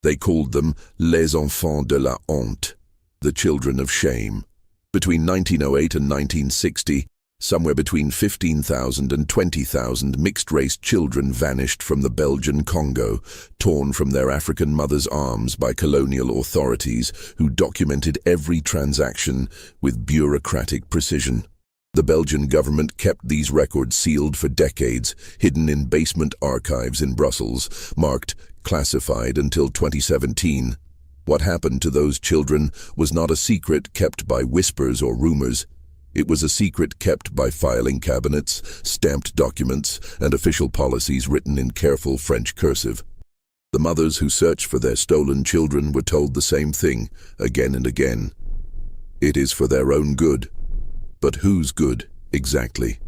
They called them les enfants de la honte, the children of shame. Between 1908 and 1960, somewhere between 15,000 and 20,000 mixed-race children vanished from the Belgian Congo, torn from their African mothers' arms by colonial authorities who documented every transaction with bureaucratic precision. The Belgian government kept these records sealed for decades, hidden in basement archives in Brussels, marked classified until 2017. What happened to those children was not a secret kept by whispers or rumors. It was a secret kept by filing cabinets, stamped documents, and official policies written in careful French cursive. The mothers who searched for their stolen children were told the same thing, again and again. It is for their own good. But whose good, exactly?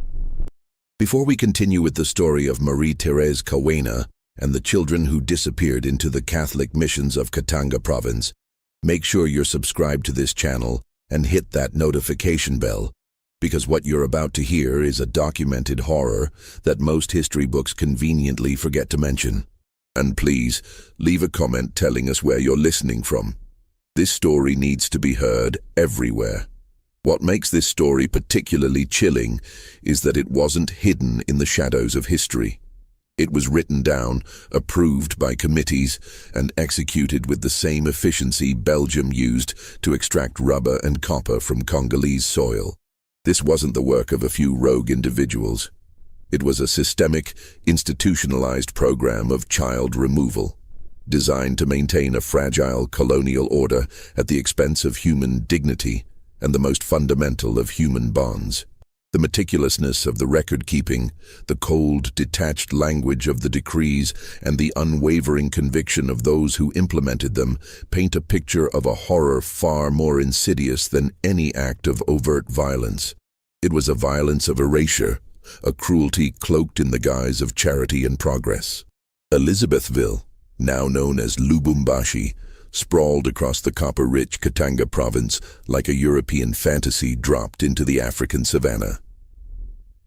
Before we continue with the story of Marie-Thérèse Kawena and the children who disappeared into the Catholic missions of Katanga province, make sure you're subscribed to this channel and hit that notification bell, because what you're about to hear is a documented horror that most history books conveniently forget to mention. And please, leave a comment telling us where you're listening from. This story needs to be heard everywhere. What makes this story particularly chilling is that it wasn't hidden in the shadows of history. It was written down, approved by committees, and executed with the same efficiency Belgium used to extract rubber and copper from Congolese soil. This wasn't the work of a few rogue individuals. It was a systemic, institutionalized program of child removal, designed to maintain a fragile colonial order at the expense of human dignity and the most fundamental of human bonds. The meticulousness of the record-keeping, the cold, detached language of the decrees, and the unwavering conviction of those who implemented them paint a picture of a horror far more insidious than any act of overt violence. It was a violence of erasure, a cruelty cloaked in the guise of charity and progress. Elizabethville, now known as Lubumbashi, sprawled across the copper-rich Katanga province like a European fantasy dropped into the African savanna.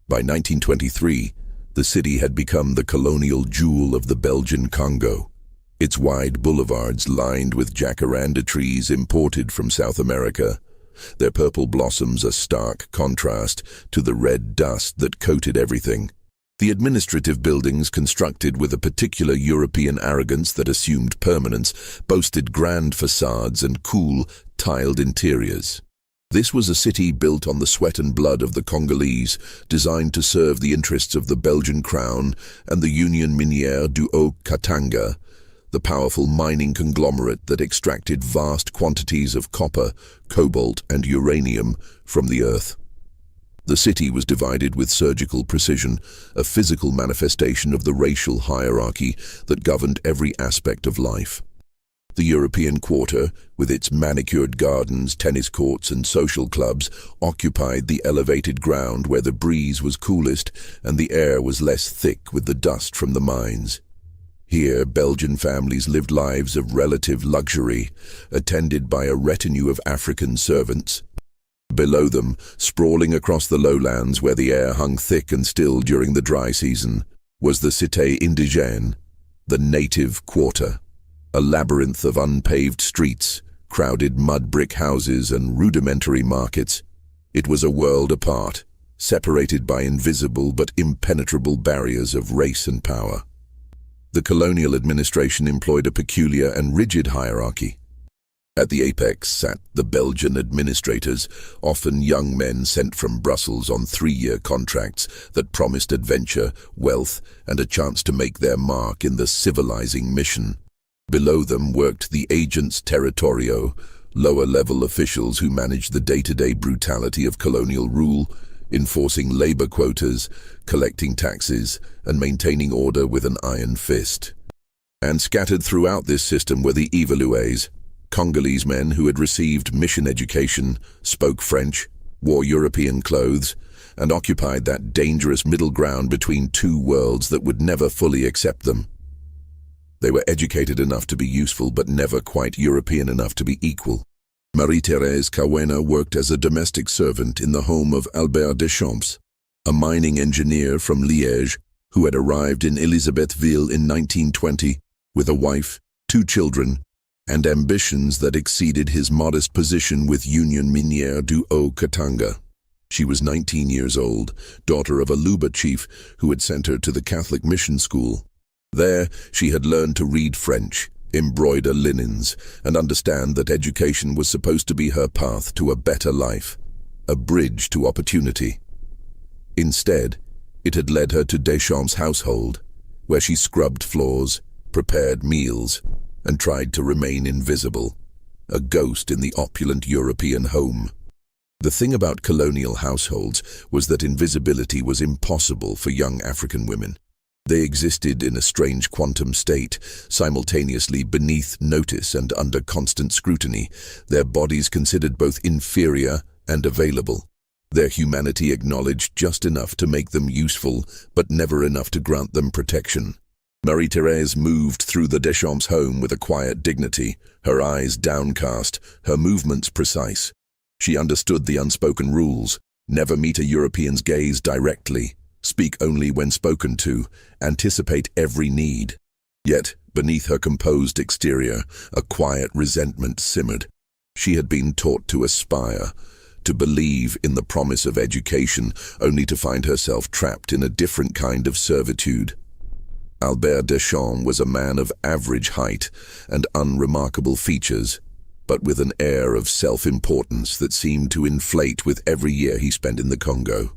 By 1923, the city had become the colonial jewel of the Belgian Congo, its wide boulevards lined with jacaranda trees imported from South America, their purple blossoms a stark contrast to the red dust that coated everything. The administrative buildings, constructed with a particular European arrogance that assumed permanence, boasted grand facades and cool, tiled interiors. This was a city built on the sweat and blood of the Congolese, designed to serve the interests of the Belgian crown and the Union Minière du Haut-Katanga, the powerful mining conglomerate that extracted vast quantities of copper, cobalt, and uranium from the earth. The city was divided with surgical precision, a physical manifestation of the racial hierarchy that governed every aspect of life. The European Quarter, with its manicured gardens, tennis courts, and social clubs, occupied the elevated ground where the breeze was coolest and the air was less thick with the dust from the mines. Here, Belgian families lived lives of relative luxury, attended by a retinue of African servants. Below them, sprawling across the lowlands where the air hung thick and still during the dry season, was the Cité Indigène, the native quarter, a labyrinth of unpaved streets, crowded mud brick houses and rudimentary markets. It was a world apart, separated by invisible but impenetrable barriers of race and power. The colonial administration employed a peculiar and rigid hierarchy. At the apex sat the Belgian administrators, often young men sent from Brussels on 3-year contracts that promised adventure, wealth, and a chance to make their mark in the civilizing mission. Below them worked the agents territoriaux, lower-level officials who managed the day-to-day brutality of colonial rule, enforcing labor quotas, collecting taxes, and maintaining order with an iron fist. And scattered throughout this system were the évalués, Congolese men who had received mission education, spoke French, wore European clothes, and occupied that dangerous middle ground between two worlds that would never fully accept them. They were educated enough to be useful, but never quite European enough to be equal. Marie-Thérèse Kawena worked as a domestic servant in the home of Albert Deschamps, a mining engineer from Liège who had arrived in Elizabethville in 1920 with a wife, 2 children, and ambitions that exceeded his modest position with Union Minière du Haut-Katanga. She was 19 years old, daughter of a Luba chief who had sent her to the Catholic mission school. There, she had learned to read French, embroider linens, and understand that education was supposed to be her path to a better life, a bridge to opportunity. Instead, it had led her to Deschamps' household, where she scrubbed floors, prepared meals, and tried to remain invisible, a ghost in the opulent European home. The thing about colonial households was that invisibility was impossible for young African women. They existed in a strange quantum state, simultaneously beneath notice and under constant scrutiny, their bodies considered both inferior and available, their humanity acknowledged just enough to make them useful, but never enough to grant them protection. Marie-Thérèse moved through the Deschamps home with a quiet dignity, her eyes downcast, her movements precise. She understood the unspoken rules: never meet a European's gaze directly, speak only when spoken to, anticipate every need. Yet, beneath her composed exterior, a quiet resentment simmered. She had been taught to aspire, to believe in the promise of education, only to find herself trapped in a different kind of servitude. Albert Deschamps was a man of average height and unremarkable features, but with an air of self-importance that seemed to inflate with every year he spent in the Congo.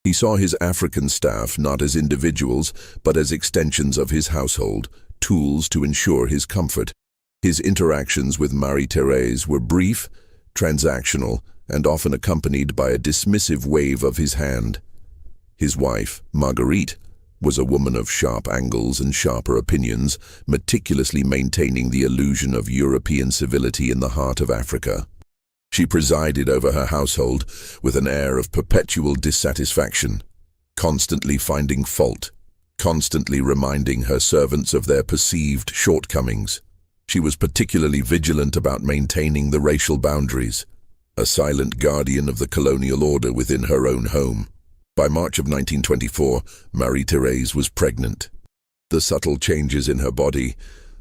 He saw his African staff not as individuals, but as extensions of his household, tools to ensure his comfort. His interactions with Marie-Thérèse were brief, transactional, and often accompanied by a dismissive wave of his hand. His wife, Marguerite, was a woman of sharp angles and sharper opinions, meticulously maintaining the illusion of European civility in the heart of Africa. She presided over her household with an air of perpetual dissatisfaction, constantly finding fault, constantly reminding her servants of their perceived shortcomings. She was particularly vigilant about maintaining the racial boundaries, a silent guardian of the colonial order within her own home. By March of 1924, Marie-Thérèse was pregnant. The subtle changes in her body,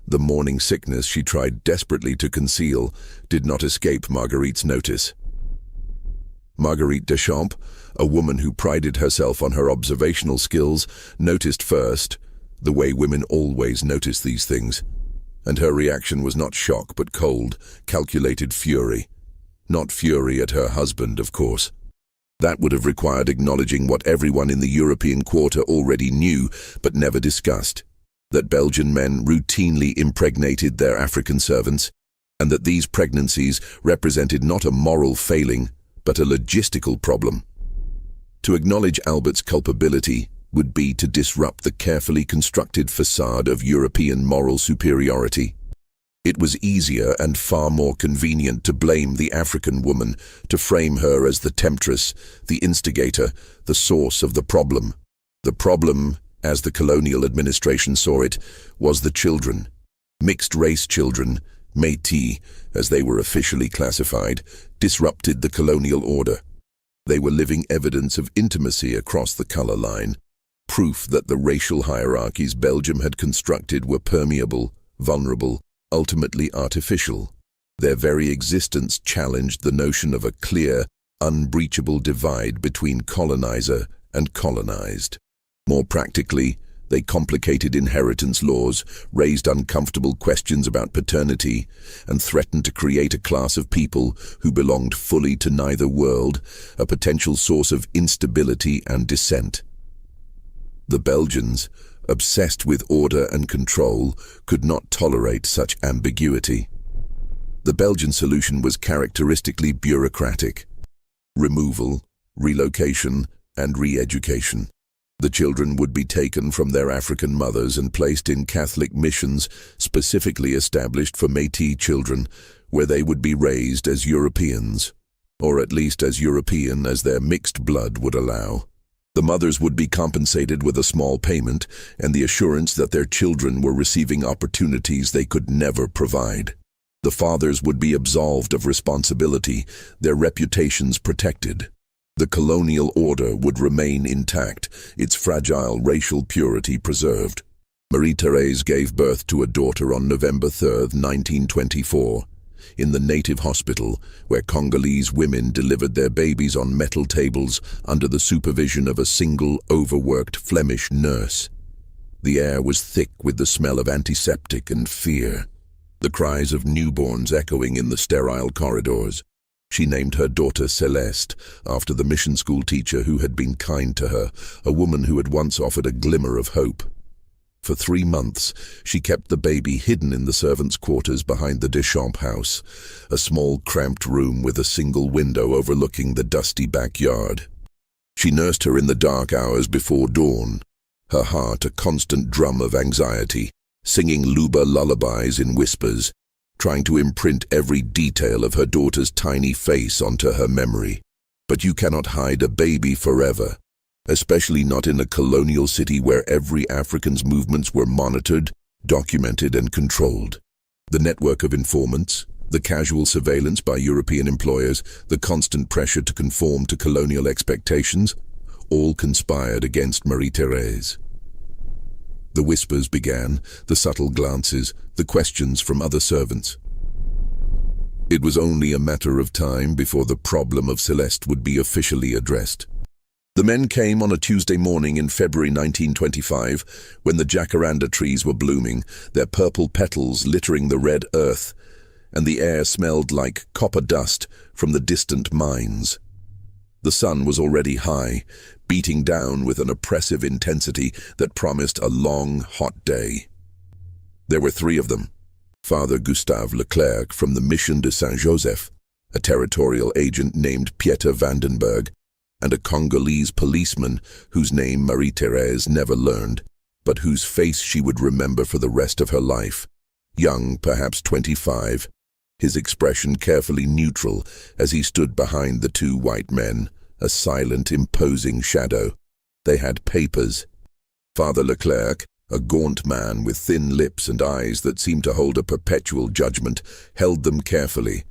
the morning sickness she tried desperately to conceal, did not escape Marguerite's notice. Marguerite Deschamps, a woman who prided herself on her observational skills, noticed first, the way women always notice these things, and her reaction was not shock but cold, calculated fury. Not fury at her husband, of course. That would have required acknowledging what everyone in the European quarter already knew but never discussed: that Belgian men routinely impregnated their African servants, and that these pregnancies represented not a moral failing, but a logistical problem. To acknowledge Albert's culpability would be to disrupt the carefully constructed facade of European moral superiority. It was easier and far more convenient to blame the African woman, to frame her as the temptress, the instigator, the source of the problem. The problem, as the colonial administration saw it, was the children. Mixed-race children, Métis, as they were officially classified, disrupted the colonial order. They were living evidence of intimacy across the color line, proof that the racial hierarchies Belgium had constructed were permeable, vulnerable, ultimately artificial. Their very existence challenged the notion of a clear, unbreachable divide between colonizer and colonized. More practically, they complicated inheritance laws, raised uncomfortable questions about paternity, and threatened to create a class of people who belonged fully to neither world, a potential source of instability and dissent. The Belgians, obsessed with order and control, could not tolerate such ambiguity. The Belgian solution was characteristically bureaucratic: removal, relocation, and re-education. The children would be taken from their African mothers and placed in Catholic missions specifically established for Métis children, where they would be raised as Europeans, or at least as European as their mixed blood would allow. The mothers would be compensated with a small payment and the assurance that their children were receiving opportunities they could never provide. The fathers would be absolved of responsibility, their reputations protected. The colonial order would remain intact, its fragile racial purity preserved. Marie-Thérèse gave birth to a daughter on November 3, 1924, in the native hospital where Congolese women delivered their babies on metal tables under the supervision of a single, overworked Flemish nurse. The air was thick with the smell of antiseptic and fear, the cries of newborns echoing in the sterile corridors. She named her daughter Celeste after the mission school teacher who had been kind to her, a woman who had once offered a glimmer of hope. For 3 months, she kept the baby hidden in the servants' quarters behind the Deschamps house, a small, cramped room with a single window overlooking the dusty backyard. She nursed her in the dark hours before dawn, her heart a constant drum of anxiety, singing Luba lullabies in whispers, trying to imprint every detail of her daughter's tiny face onto her memory. But you cannot hide a baby forever, especially not in a colonial city where every African's movements were monitored, documented, and controlled. The network of informants, the casual surveillance by European employers, the constant pressure to conform to colonial expectations, all conspired against Marie-Thérèse. The whispers began, the subtle glances, the questions from other servants. It was only a matter of time before the problem of Celeste would be officially addressed. The men came on a Tuesday morning in February 1925, when the jacaranda trees were blooming, their purple petals littering the red earth, and the air smelled like copper dust from the distant mines. The sun was already high, beating down with an oppressive intensity that promised a long, hot day. There were 3 of them: Father Gustave Leclerc from the Mission de Saint-Joseph, a territorial agent named Pieter Vandenberg, and a Congolese policeman whose name Marie-Thérèse never learned, but whose face she would remember for the rest of her life. Young, perhaps 25, his expression carefully neutral as he stood behind the 2 white men, a silent, imposing shadow. They had papers. Father Leclerc, a gaunt man with thin lips and eyes that seemed to hold a perpetual judgment, held them carefully,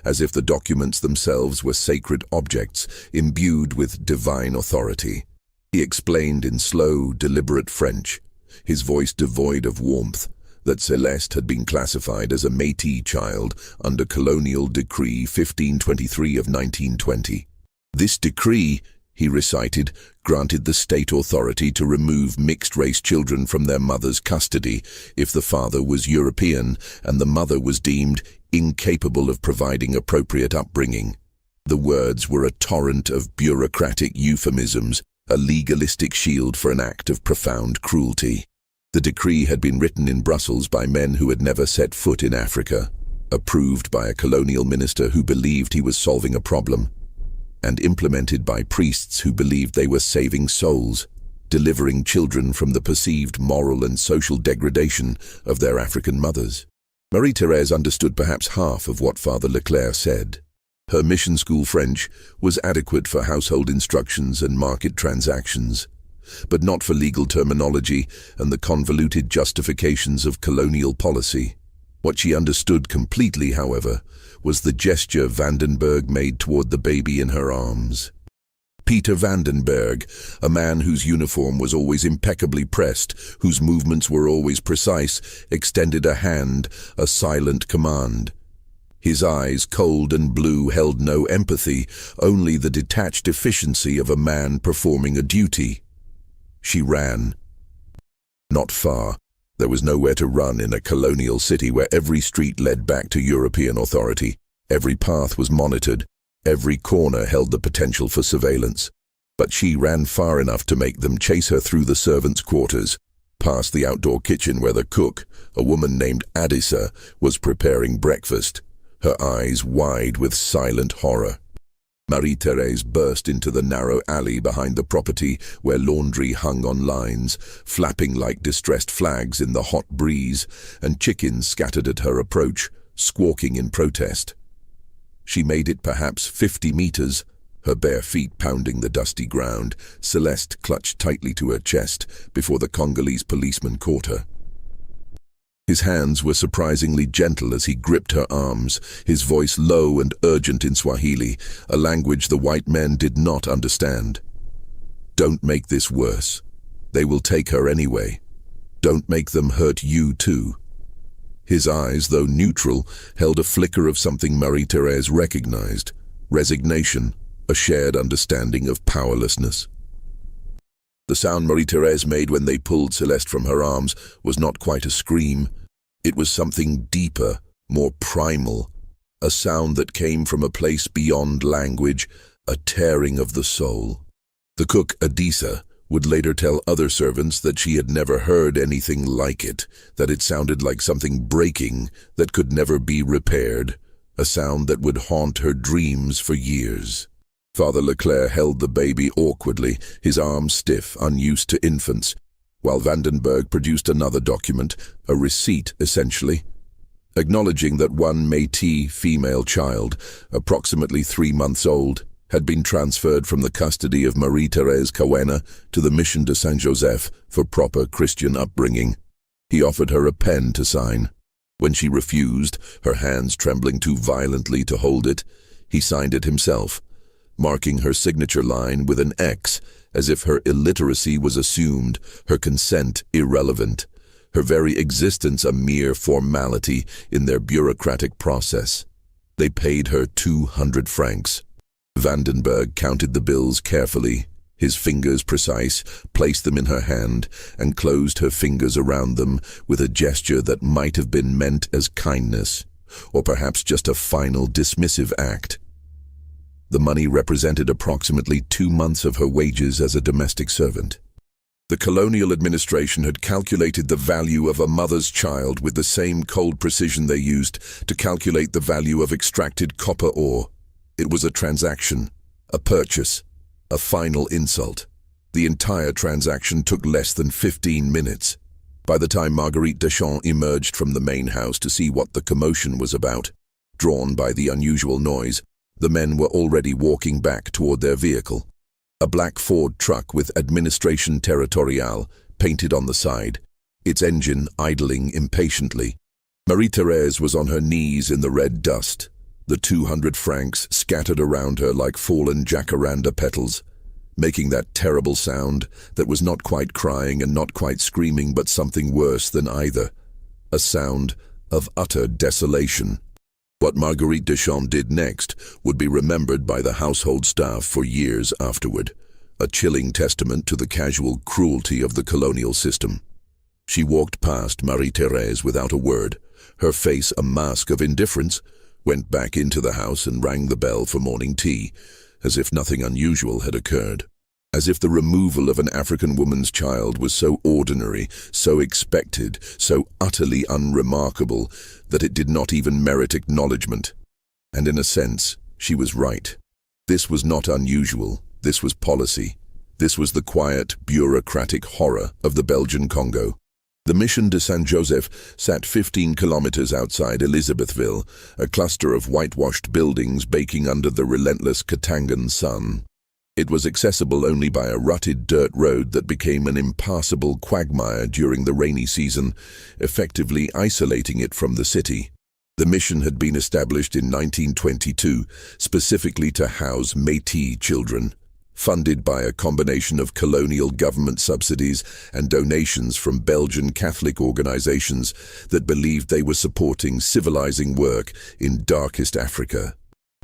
as if the documents themselves were sacred objects imbued with divine authority. He explained in slow, deliberate French, his voice devoid of warmth, that Celeste had been classified as a Métis child under Colonial Decree 1523 of 1920. This decree, he recited, granted the state authority to remove mixed-race children from their mother's custody if the father was European and the mother was deemed incapable of providing appropriate upbringing. The words were a torrent of bureaucratic euphemisms, a legalistic shield for an act of profound cruelty. The decree had been written in Brussels by men who had never set foot in Africa, approved by a colonial minister who believed he was solving a problem, and implemented by priests who believed they were saving souls, delivering children from the perceived moral and social degradation of their African mothers. Marie-Thérèse understood perhaps half of what Father Leclerc said. Her mission school French was adequate for household instructions and market transactions, but not for legal terminology and the convoluted justifications of colonial policy. What she understood completely, however, was the gesture Vandenberg made toward the baby in her arms. Pieter Vandenberg, a man whose uniform was always impeccably pressed, whose movements were always precise, extended a hand, a silent command. His eyes, cold and blue, held no empathy, only the detached efficiency of a man performing a duty. She ran. Not far. There was nowhere to run in a colonial city where every street led back to European authority. Every path was monitored. Every corner held the potential for surveillance. But she ran far enough to make them chase her through the servants' quarters, past the outdoor kitchen where the cook, a woman named Adissa, was preparing breakfast, her eyes wide with silent horror. Marie-Thérèse burst into the narrow alley behind the property where laundry hung on lines, flapping like distressed flags in the hot breeze, and chickens scattered at her approach, squawking in protest. She made it perhaps 50 meters, her bare feet pounding the dusty ground, Celeste clutched tightly to her chest before the Congolese policeman caught her. His hands were surprisingly gentle as he gripped her arms, his voice low and urgent in Swahili, a language the white men did not understand. "Don't make this worse. They will take her anyway." Don't make them hurt you too. His eyes, though neutral, held a flicker of something Marie-Thérèse recognized: resignation, a shared understanding of powerlessness. The sound Marie-Thérèse made when they pulled Celeste from her arms was not quite a scream. It was something deeper, more primal, a sound that came from a place beyond language, a tearing of the soul. The cook, Adisa, would later tell other servants that she had never heard anything like it, that it sounded like something breaking that could never be repaired, a sound that would haunt her dreams for years. Father Leclerc held the baby awkwardly, his arms stiff, unused to infants, while Vandenberg produced another document, a receipt essentially, acknowledging that one Métis female child, approximately 3 months old, had been transferred from the custody of Marie-Thérèse Cawena to the Mission de Saint-Joseph for proper Christian upbringing. He offered her a pen to sign. When she refused, her hands trembling too violently to hold it, he signed it himself, marking her signature line with an X, as if her illiteracy was assumed, her consent irrelevant, her very existence a mere formality in their bureaucratic process. They paid her 200 francs. Vandenberg counted the bills carefully, his fingers precise, placed them in her hand, and closed her fingers around them with a gesture that might have been meant as kindness, or perhaps just a final dismissive act. The money represented approximately 2 months of her wages as a domestic servant. The colonial administration had calculated the value of a mother's child with the same cold precision they used to calculate the value of extracted copper ore. It was a transaction, a purchase, a final insult. The entire transaction took less than 15 minutes. By the time Marguerite Deschamps emerged from the main house to see what the commotion was about, drawn by the unusual noise, the men were already walking back toward their vehicle. A black Ford truck with Administration Territoriale painted on the side, its engine idling impatiently. Marie-Thérèse was on her knees in the red dust, the 200 francs scattered around her like fallen jacaranda petals, making that terrible sound that was not quite crying and not quite screaming but something worse than either, a sound of utter desolation. What Marguerite Deschamps did next would be remembered by the household staff for years afterward, a chilling testament to the casual cruelty of the colonial system. She walked past Marie-Thérèse without a word, her face a mask of indifference, went back into the house and rang the bell for morning tea, as if nothing unusual had occurred. As if the removal of an African woman's child was so ordinary, so expected, so utterly unremarkable, that it did not even merit acknowledgement. And in a sense, she was right. This was not unusual, this was policy. This was the quiet, bureaucratic horror of the Belgian Congo. The Mission de Saint-Joseph sat 15 kilometers outside Elizabethville, a cluster of whitewashed buildings baking under the relentless Katangan sun. It was accessible only by a rutted dirt road that became an impassable quagmire during the rainy season, effectively isolating it from the city. The mission had been established in 1922, specifically to house Métis children, funded by a combination of colonial government subsidies and donations from Belgian Catholic organizations that believed they were supporting civilizing work in darkest Africa.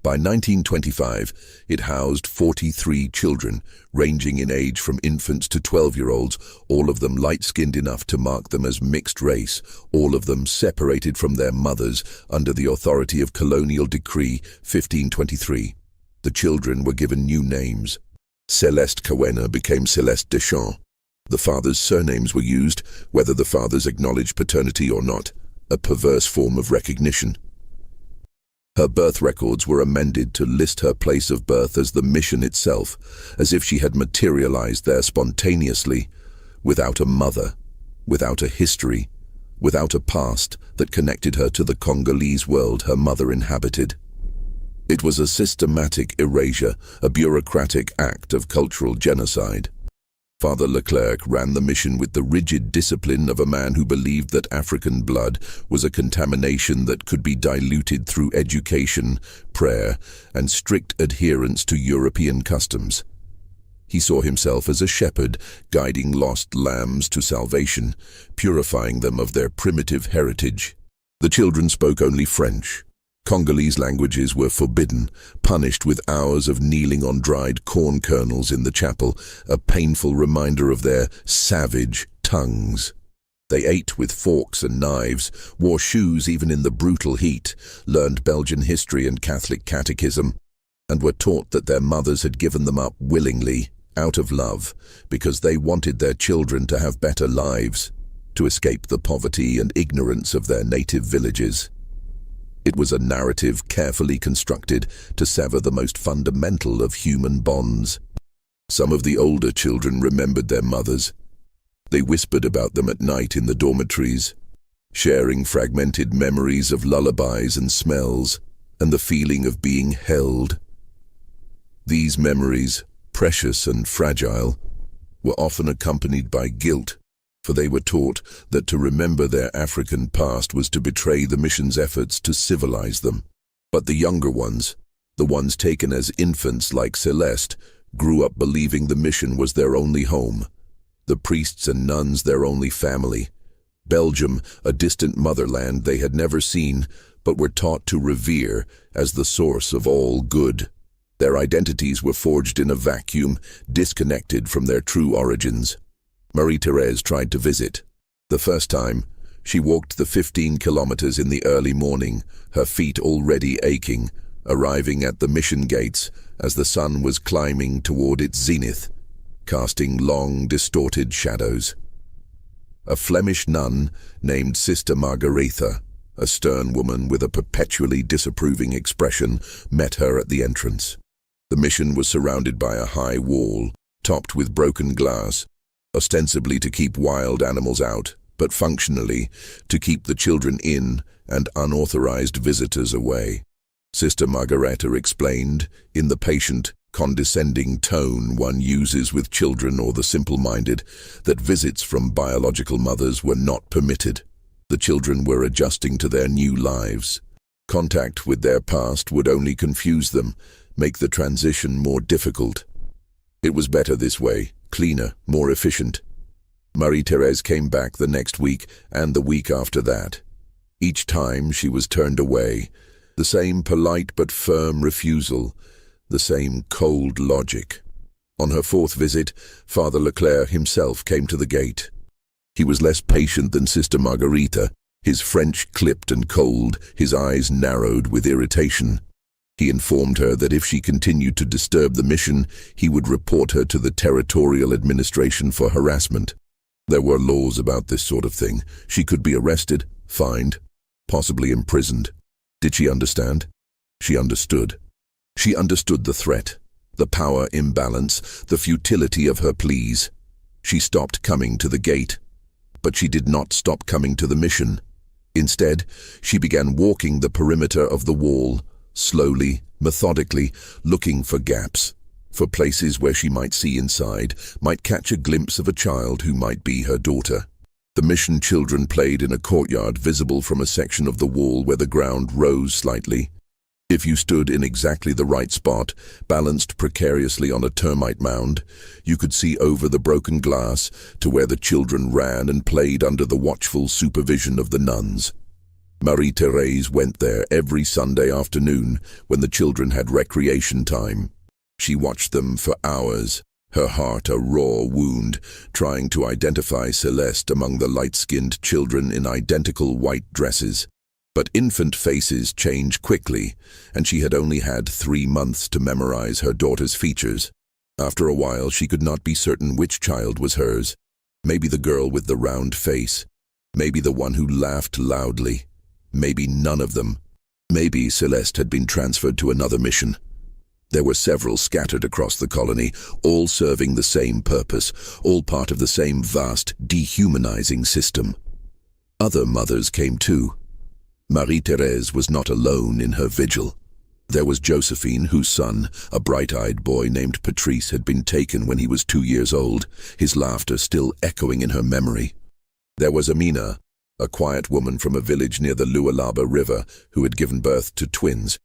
By 1925, it housed 43 children, ranging in age from infants to 12-year-olds, all of them light-skinned enough to mark them as mixed race, all of them separated from their mothers under the authority of Colonial Decree 1523. The children were given new names. Celeste Cawena became Celeste Deschamps. The fathers' surnames were used, whether the fathers acknowledged paternity or not, a perverse form of recognition. Her birth records were amended to list her place of birth as the mission itself, as if she had materialized there spontaneously, without a mother, without a history, without a past that connected her to the Congolese world her mother inhabited. It was a systematic erasure, a bureaucratic act of cultural genocide. Father Leclerc ran the mission with the rigid discipline of a man who believed that African blood was a contamination that could be diluted through education, prayer, and strict adherence to European customs. He saw himself as a shepherd, guiding lost lambs to salvation, purifying them of their primitive heritage. The children spoke only French. Congolese languages were forbidden, punished with hours of kneeling on dried corn kernels in the chapel, a painful reminder of their savage tongues. They ate with forks and knives, wore shoes even in the brutal heat, learned Belgian history and Catholic catechism, and were taught that their mothers had given them up willingly, out of love, because they wanted their children to have better lives, to escape the poverty and ignorance of their native villages. It was a narrative carefully constructed to sever the most fundamental of human bonds. Some of the older children remembered their mothers. They whispered about them at night in the dormitories, sharing fragmented memories of lullabies and smells, and the feeling of being held. These memories, precious and fragile, were often accompanied by guilt, for they were taught that to remember their African past was to betray the mission's efforts to civilize them. But the younger ones, the ones taken as infants like Celeste, grew up believing the mission was their only home, the priests and nuns their only family, Belgium a distant motherland they had never seen but were taught to revere as the source of all good. Their identities were forged in a vacuum, disconnected from their true origins. Marie-Thérèse tried to visit. The first time, she walked the 15 kilometers in the early morning, her feet already aching, arriving at the mission gates as the sun was climbing toward its zenith, casting long, distorted shadows. A Flemish nun named Sister Margaretha, a stern woman with a perpetually disapproving expression, met her at the entrance. The mission was surrounded by a high wall, topped with broken glass, ostensibly to keep wild animals out, but functionally to keep the children in and unauthorized visitors away. Sister Margaretha explained, in the patient, condescending tone one uses with children or the simple-minded, that visits from biological mothers were not permitted. The children were adjusting to their new lives. Contact with their past would only confuse them, make the transition more difficult. It was better this way, cleaner, more efficient. Marie-Thérèse came back the next week and the week after that. Each time she was turned away, the same polite but firm refusal, the same cold logic. On her fourth visit, Father Leclerc himself came to the gate. He was less patient than Sister Margaretha, his French clipped and cold, his eyes narrowed with irritation. He informed her that if she continued to disturb the mission, he would report her to the territorial administration for harassment. There were laws about this sort of thing. She could be arrested, fined, possibly imprisoned. Did she understand? She understood. She understood the threat, the power imbalance, the futility of her pleas. She stopped coming to the gate, but she did not stop coming to the mission. Instead, she began walking the perimeter of the wall, slowly, methodically, looking for gaps, for places where she might see inside, might catch a glimpse of a child who might be her daughter. The mission children played in a courtyard visible from a section of the wall where the ground rose slightly. If you stood in exactly the right spot, balanced precariously on a termite mound, you could see over the broken glass to where the children ran and played under the watchful supervision of the nuns. Marie-Thérèse went there every Sunday afternoon when the children had recreation time. She watched them for hours, her heart a raw wound, trying to identify Celeste among the light-skinned children in identical white dresses. But infant faces change quickly, and she had only had 3 months to memorize her daughter's features. After a while, she could not be certain which child was hers. Maybe the girl with the round face. Maybe the one who laughed loudly. Maybe none of them. Maybe Celeste had been transferred to another mission. There were several scattered across the colony, all serving the same purpose, all part of the same vast, dehumanizing system. Other mothers came too. Marie-Thérèse was not alone in her vigil. There was Josephine, whose son, a bright-eyed boy named Patrice, had been taken when he was 2 years old, his laughter still echoing in her memory. There was Amina, a quiet woman from a village near the Lualaba River who had given birth to twins,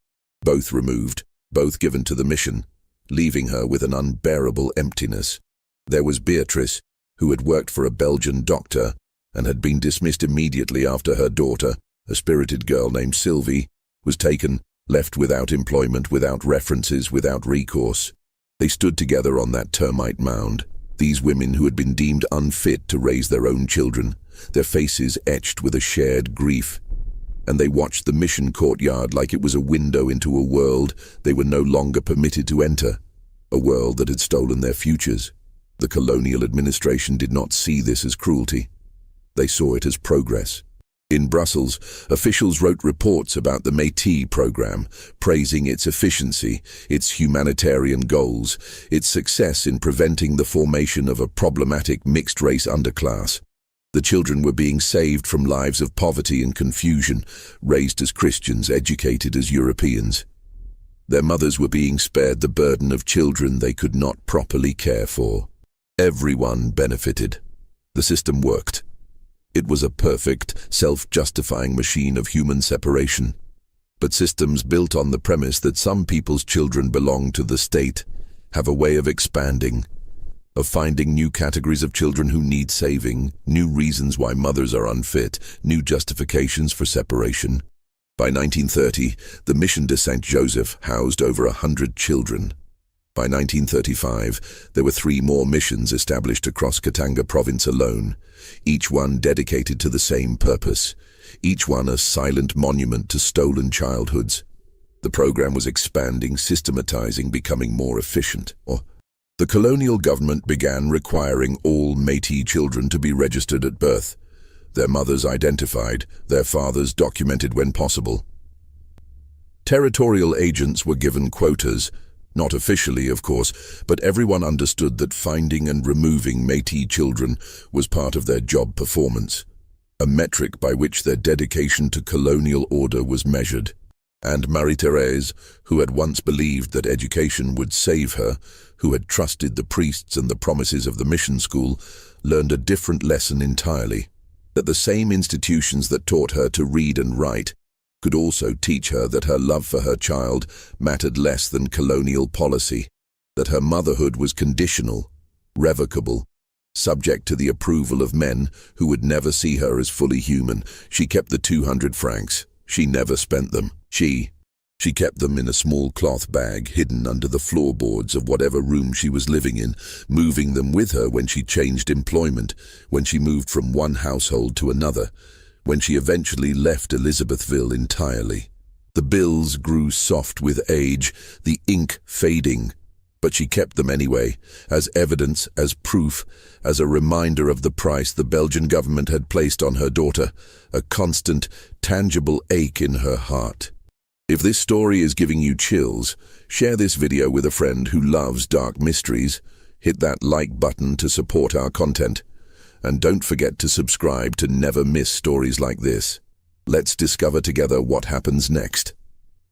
both removed, both given to the mission. leaving her with an unbearable emptiness. There was Beatrice, who had worked for a Belgian doctor and had been dismissed immediately after her daughter, a spirited girl named Sylvie, was taken, left without employment, without references, without recourse. They stood together on that termite mound, these women who had been deemed unfit to raise their own children, their faces etched with a shared grief. And they watched the mission courtyard like it was a window into a world they were no longer permitted to enter, a world that had stolen their futures. The colonial administration did not see this as cruelty. They saw it as progress. In Brussels, officials wrote reports about the Métis program, praising its efficiency, its humanitarian goals, its success in preventing the formation of a problematic mixed-race underclass. The children were being saved from lives of poverty and confusion, raised as Christians, educated as Europeans. Their mothers were being spared the burden of children they could not properly care for. Everyone benefited. The system worked. It was a perfect, self-justifying machine of human separation. But systems built on the premise that some people's children belong to the state have a way of expanding, of finding new categories of children who need saving, new reasons why mothers are unfit, new justifications for separation. By 1930, the Mission de Saint-Joseph housed over 100 children. By 1935, there were 3 more missions established across Katanga province alone, each one dedicated to the same purpose, each one a silent monument to stolen childhoods. The program was expanding, systematizing, becoming more efficient. The colonial government began requiring all Métis children to be registered at birth, their mothers identified, their fathers documented when possible. Territorial agents were given quotas, not officially, of course, but everyone understood that finding and removing Métis children was part of their job performance, a metric by which their dedication to colonial order was measured. And Marie-Thérèse, who had once believed that education would save her, who had trusted the priests and the promises of the mission school, learned a different lesson entirely, that the same institutions that taught her to read and write could also teach her that her love for her child mattered less than colonial policy, that her motherhood was conditional, revocable, subject to the approval of men who would never see her as fully human. She kept the 200 francs. She never spent them. She kept them in a small cloth bag hidden under the floorboards of whatever room she was living in, moving them with her when she changed employment, when she moved from one household to another, when she eventually left Elizabethville entirely. The bills grew soft with age, the ink fading, but she kept them anyway, as evidence, as proof, as a reminder of the price the Belgian government had placed on her daughter, a constant, tangible ache in her heart. If this story is giving you chills, share this video with a friend who loves dark mysteries, hit that like button to support our content, and don't forget to subscribe to never miss stories like this. Let's discover together what happens next.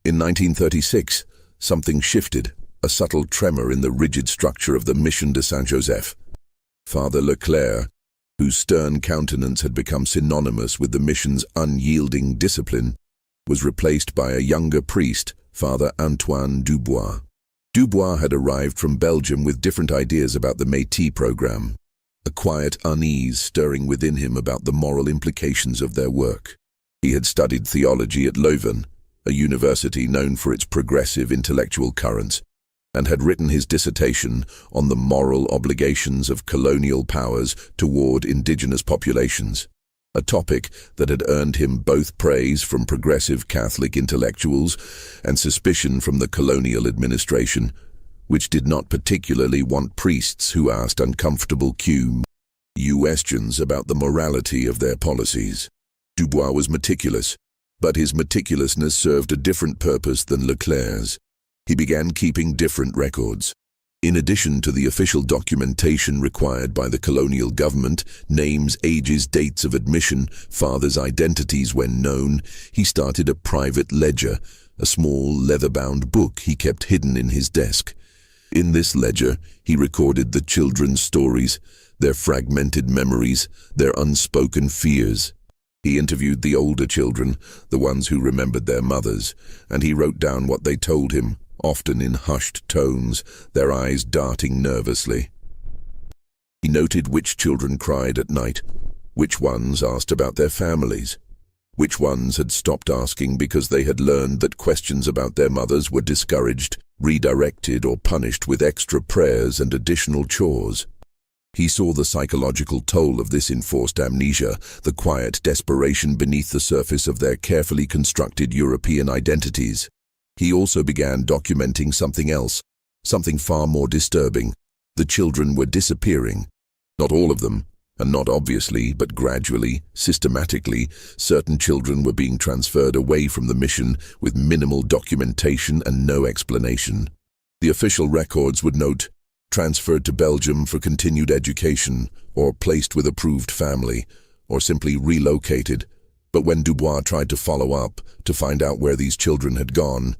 In 1936, something shifted, a subtle tremor in the rigid structure of the Mission de Saint-Joseph. Father Leclerc, whose stern countenance had become synonymous with the mission's unyielding discipline, was replaced by a younger priest, Father Antoine Dubois. Dubois had arrived from Belgium with different ideas about the Métis program, a quiet unease stirring within him about the moral implications of their work. He had studied theology at Leuven, a university known for its progressive intellectual currents, and had written his dissertation on the moral obligations of colonial powers toward indigenous populations, a topic that had earned him both praise from progressive Catholic intellectuals and suspicion from the colonial administration, which did not particularly want priests who asked uncomfortable questions about the morality of their policies. Dubois was meticulous, but his meticulousness served a different purpose than Leclerc's. He began keeping different records. In addition to the official documentation required by the colonial government, names, ages, dates of admission, fathers' identities when known, he started a private ledger, a small leather-bound book he kept hidden in his desk. In this ledger, he recorded the children's stories, their fragmented memories, their unspoken fears. He interviewed the older children, the ones who remembered their mothers, and he wrote down what they told him, often in hushed tones, their eyes darting nervously. He noted which children cried at night, which ones asked about their families, which ones had stopped asking because they had learned that questions about their mothers were discouraged, redirected, or punished with extra prayers and additional chores. He saw the psychological toll of this enforced amnesia, the quiet desperation beneath the surface of their carefully constructed European identities. He also began documenting something else, something far more disturbing. The children were disappearing. Not all of them, and not obviously, but gradually, systematically, certain children were being transferred away from the mission with minimal documentation and no explanation. The official records would note, transferred to Belgium for continued education, or placed with approved family, or simply relocated. But when Dubois tried to follow up, to find out where these children had gone,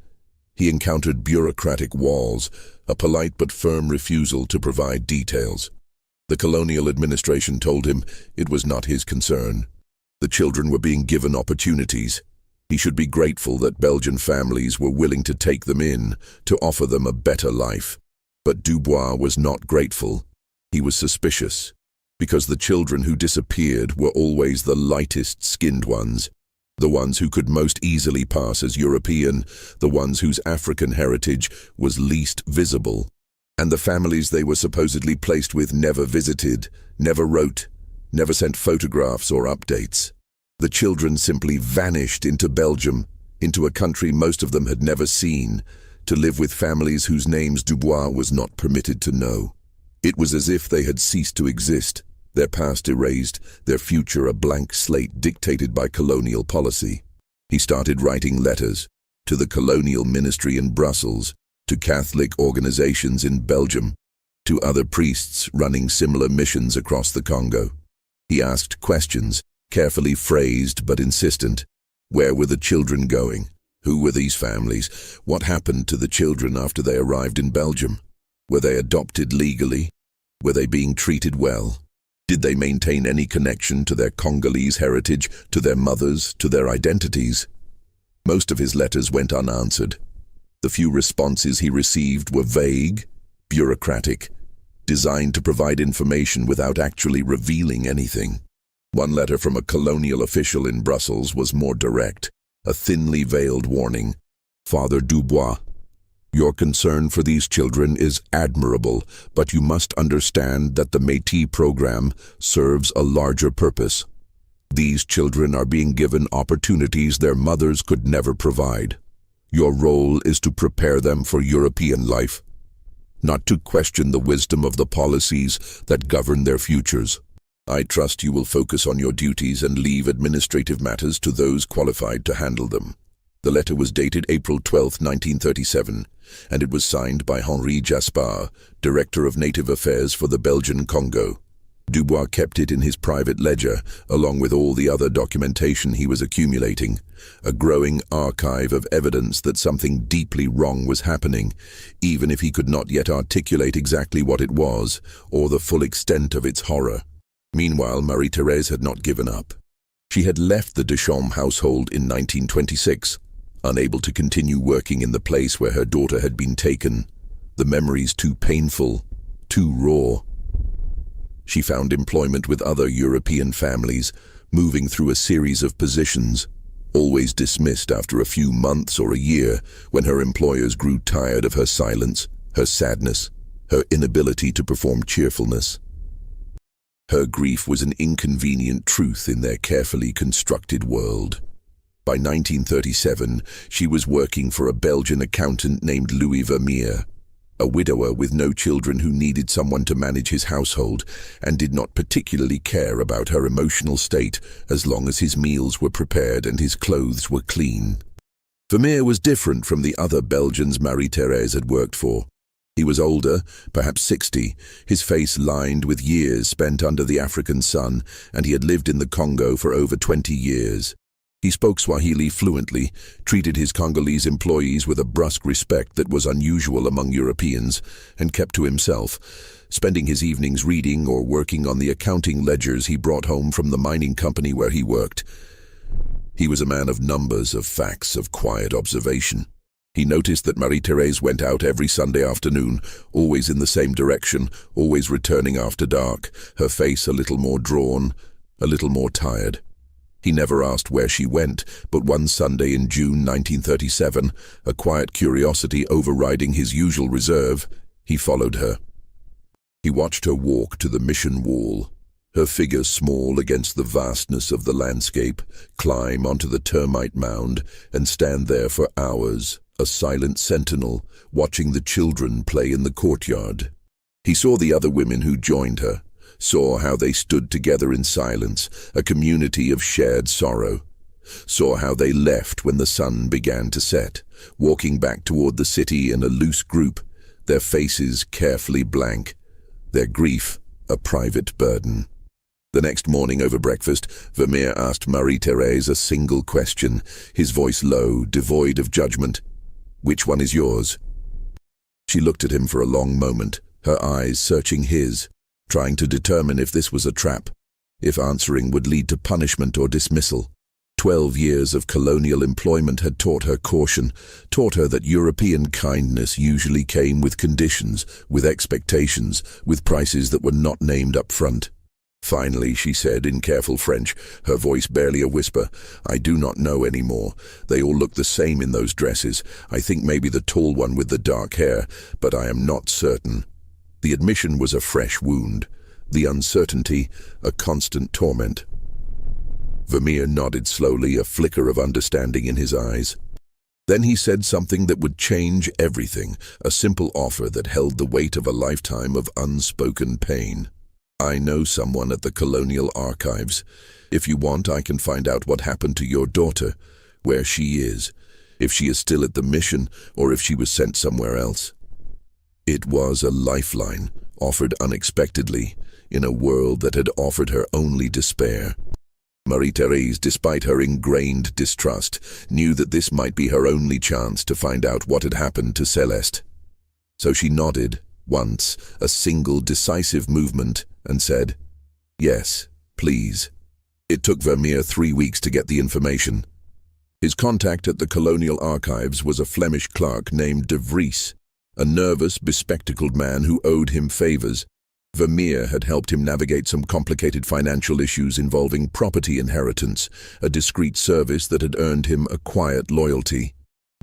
he encountered bureaucratic walls, a polite but firm refusal to provide details. The colonial administration told him it was not his concern. The children were being given opportunities. He should be grateful that Belgian families were willing to take them in, to offer them a better life. But Dubois was not grateful. He was suspicious, because the children who disappeared were always the lightest-skinned ones, the ones who could most easily pass as European, the ones whose African heritage was least visible. And the families they were supposedly placed with never visited, never wrote, never sent photographs or updates. The children simply vanished into Belgium, into a country most of them had never seen, to live with families whose names Dubois was not permitted to know. It was as if they had ceased to exist, their past erased, their future a blank slate dictated by colonial policy. He started writing letters to the colonial ministry in Brussels, to Catholic organizations in Belgium, to other priests running similar missions across the Congo. He asked questions, carefully phrased but insistent. Where were the children going? Who were these families? What happened to the children after they arrived in Belgium? Were they adopted legally? Were they being treated well? Did they maintain any connection to their Congolese heritage, to their mothers, to their identities? Most of his letters went unanswered. The few responses he received were vague, bureaucratic, designed to provide information without actually revealing anything. One letter from a colonial official in Brussels was more direct, a thinly veiled warning. Father Dubois, your concern for these children is admirable, but you must understand that the Métis program serves a larger purpose. These children are being given opportunities their mothers could never provide. Your role is to prepare them for European life, not to question the wisdom of the policies that govern their futures. I trust you will focus on your duties and leave administrative matters to those qualified to handle them. The letter was dated April 12, 1937, and it was signed by Henri Jaspar, Director of Native Affairs for the Belgian Congo. Dubois kept it in his private ledger, along with all the other documentation he was accumulating, a growing archive of evidence that something deeply wrong was happening, even if he could not yet articulate exactly what it was, or the full extent of its horror. Meanwhile, Marie-Thérèse had not given up. She had left the Deschamps household in 1926, unable to continue working in the place where her daughter had been taken, the memories too painful, too raw. She found employment with other European families, moving through a series of positions, always dismissed after a few months or a year when her employers grew tired of her silence, her sadness, her inability to perform cheerfulness. Her grief was an inconvenient truth in their carefully constructed world. By 1937, she was working for a Belgian accountant named Louis Vermeer, a widower with no children who needed someone to manage his household and did not particularly care about her emotional state as long as his meals were prepared and his clothes were clean. Vermeer was different from the other Belgians Marie-Thérèse had worked for. He was older, perhaps 60, his face lined with years spent under the African sun, and he had lived in the Congo for over 20 years. He spoke Swahili fluently, treated his Congolese employees with a brusque respect that was unusual among Europeans, and kept to himself, spending his evenings reading or working on the accounting ledgers he brought home from the mining company where he worked. He was a man of numbers, of facts, of quiet observation. He noticed that Marie-Thérèse went out every Sunday afternoon, always in the same direction, always returning after dark, her face a little more drawn, a little more tired. He never asked where she went, but one Sunday in June 1937, a quiet curiosity overriding his usual reserve, he followed her. He watched her walk to the mission wall, her figure small against the vastness of the landscape, climb onto the termite mound, and stand there for hours, a silent sentinel, watching the children play in the courtyard. He saw the other women who joined her, saw how they stood together in silence, a community of shared sorrow, saw how they left when the sun began to set, walking back toward the city in a loose group, their faces carefully blank, their grief a private burden. The next morning over breakfast, Vermeer asked Marie-Thérèse a single question, his voice low, devoid of judgment. "Which one is yours?" She looked at him for a long moment, her eyes searching his, trying to determine if this was a trap, if answering would lead to punishment or dismissal. 12 years of colonial employment had taught her caution, taught her that European kindness usually came with conditions, with expectations, with prices that were not named up front. Finally, she said in careful French, her voice barely a whisper, "I do not know anymore. They all look the same in those dresses. I think maybe the tall one with the dark hair, but I am not certain." The admission was a fresh wound, the uncertainty a constant torment. Vermeer nodded slowly, a flicker of understanding in his eyes. Then he said something that would change everything, a simple offer that held the weight of a lifetime of unspoken pain. "I know someone at the Colonial Archives. If you want, I can find out what happened to your daughter, where she is, if she is still at the mission, or if she was sent somewhere else." It was a lifeline, offered unexpectedly, in a world that had offered her only despair. Marie-Thérèse, despite her ingrained distrust, knew that this might be her only chance to find out what had happened to Céleste. So she nodded, once, a single decisive movement, and said, "Yes, please." It took Vermeer 3 weeks to get the information. His contact at the Colonial Archives was a Flemish clerk named De Vries, a nervous, bespectacled man who owed him favors. Vermeer had helped him navigate some complicated financial issues involving property inheritance, a discreet service that had earned him a quiet loyalty.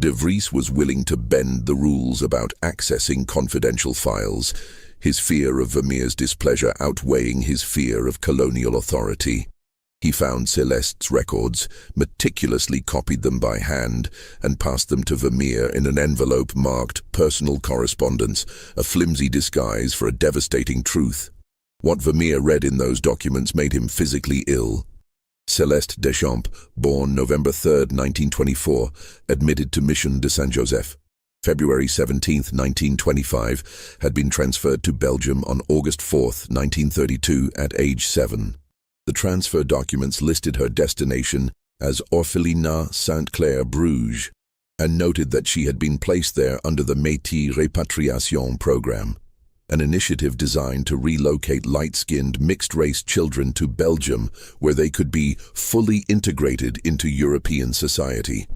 De Vries was willing to bend the rules about accessing confidential files, his fear of Vermeer's displeasure outweighing his fear of colonial authority. He found Céleste's records, meticulously copied them by hand, and passed them to Vermeer in an envelope marked personal correspondence, a flimsy disguise for a devastating truth. What Vermeer read in those documents made him physically ill. Céleste Deschamps, born November 3, 1924, admitted to Mission de Saint-Joseph. February 17, 1925, had been transferred to Belgium on August 4, 1932, at age 7. The transfer documents listed her destination as Orphelinat Sainte-Claire, Bruges, and noted that she had been placed there under the Métis Repatriation program, an initiative designed to relocate light-skinned, mixed-race children to Belgium, where they could be fully integrated into European society.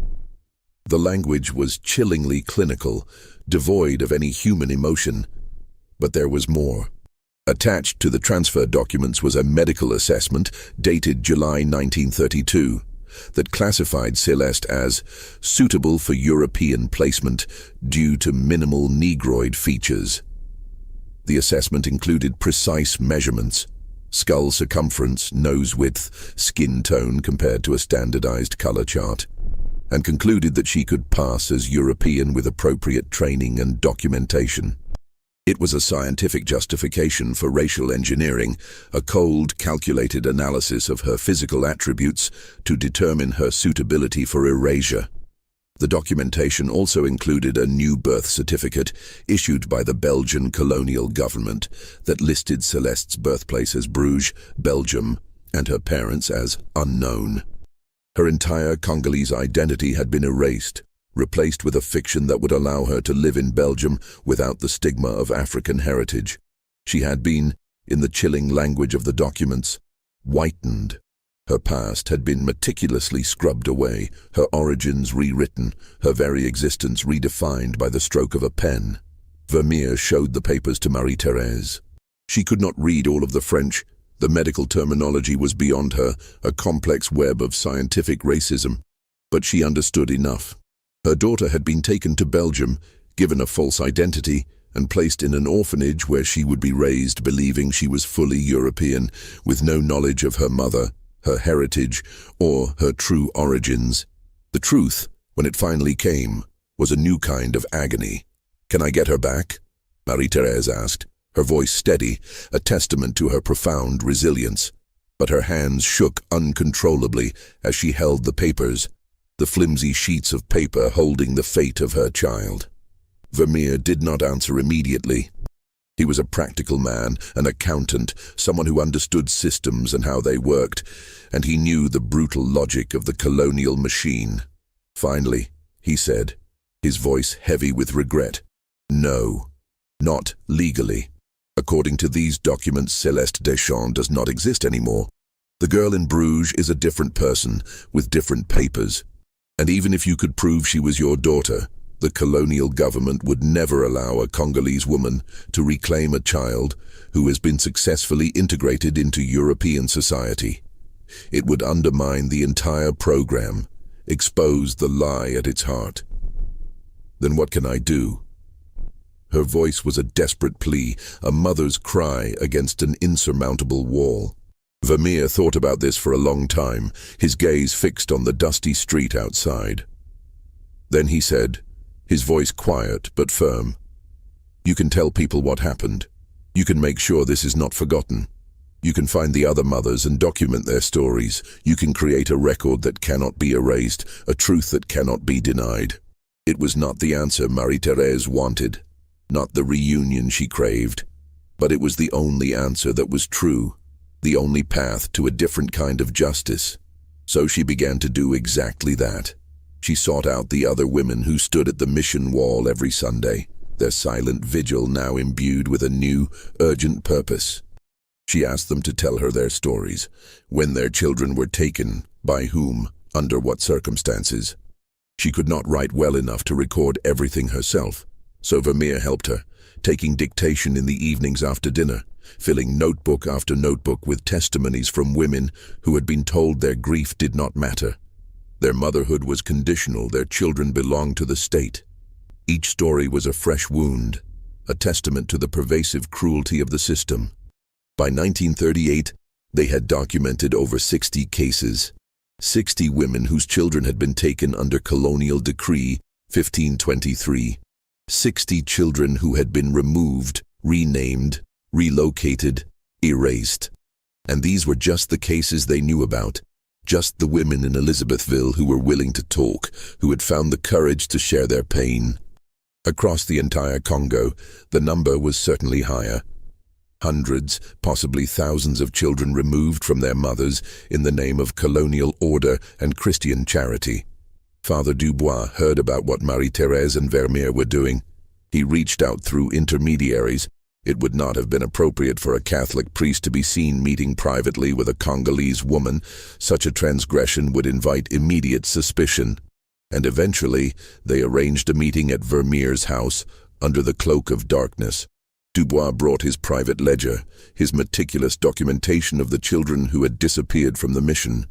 The language was chillingly clinical, devoid of any human emotion, but there was more. Attached to the transfer documents was a medical assessment dated July 1932 that classified Céleste as suitable for European placement due to minimal negroid features. The assessment included precise measurements: skull circumference, nose width, skin tone compared to a standardized color chart, and concluded that she could pass as European with appropriate training and documentation. It was a scientific justification for racial engineering, a cold, calculated analysis of her physical attributes to determine her suitability for erasure. The documentation also included a new birth certificate issued by the Belgian colonial government that listed Céleste's birthplace as Bruges, Belgium, and her parents as unknown. Her entire Congolese identity had been erased, replaced with a fiction that would allow her to live in Belgium without the stigma of African heritage. She had been, in the chilling language of the documents, whitened. Her past had been meticulously scrubbed away, her origins rewritten, her very existence redefined by the stroke of a pen. Vermeer showed the papers to Marie-Thérèse. She could not read all of the French. The medical terminology was beyond her, a complex web of scientific racism. But she understood enough. Her daughter had been taken to Belgium, given a false identity, and placed in an orphanage where she would be raised believing she was fully European, with no knowledge of her mother, her heritage, or her true origins. The truth, when it finally came, was a new kind of agony. "Can I get her back?" Marie-Thérèse asked, her voice steady, a testament to her profound resilience. But her hands shook uncontrollably as she held the papers, the flimsy sheets of paper holding the fate of her child. Vermeer did not answer immediately. He was a practical man, an accountant, someone who understood systems and how they worked, and he knew the brutal logic of the colonial machine. Finally, he said, his voice heavy with regret, "No, not legally. According to these documents, Céleste Deschamps does not exist anymore. The girl in Bruges is a different person, with different papers. And even if you could prove she was your daughter, the colonial government would never allow a Congolese woman to reclaim a child who has been successfully integrated into European society. It would undermine the entire program, expose the lie at its heart. Then what can I do?" Her voice was a desperate plea, a mother's cry against an insurmountable wall. Vermeer thought about this for a long time, his gaze fixed on the dusty street outside. Then he said, his voice quiet but firm, "You can tell people what happened. You can make sure this is not forgotten. You can find the other mothers and document their stories. You can create a record that cannot be erased, a truth that cannot be denied." It was not the answer Marie-Thérèse wanted, not the reunion she craved, but it was the only answer that was true, the only path to a different kind of justice. So she began to do exactly that. She sought out the other women who stood at the mission wall every Sunday, their silent vigil now imbued with a new, urgent purpose. She asked them to tell her their stories, when their children were taken, by whom, under what circumstances. She could not write well enough to record everything herself, so Vermeer helped her, taking dictation in the evenings after dinner, filling notebook after notebook with testimonies from women who had been told their grief did not matter. Their motherhood was conditional, their children belonged to the state. Each story was a fresh wound, a testament to the pervasive cruelty of the system. By 1938, they had documented over 60 cases, 60 women whose children had been taken under Colonial Decree 1523, 60 children who had been removed, renamed, relocated, erased. And these were just the cases they knew about, just the women in Elizabethville who were willing to talk, who had found the courage to share their pain. Across the entire Congo, the number was certainly higher. Hundreds, possibly thousands of children removed from their mothers in the name of colonial order and Christian charity. Father Dubois heard about what Marie-Thérèse and Vermeer were doing. He reached out through intermediaries. It would not have been appropriate for a Catholic priest to be seen meeting privately with a Congolese woman. Such a transgression would invite immediate suspicion. And eventually, they arranged a meeting at Vermeer's house under the cloak of darkness. Dubois brought his private ledger, his meticulous documentation of the children who had disappeared from the mission.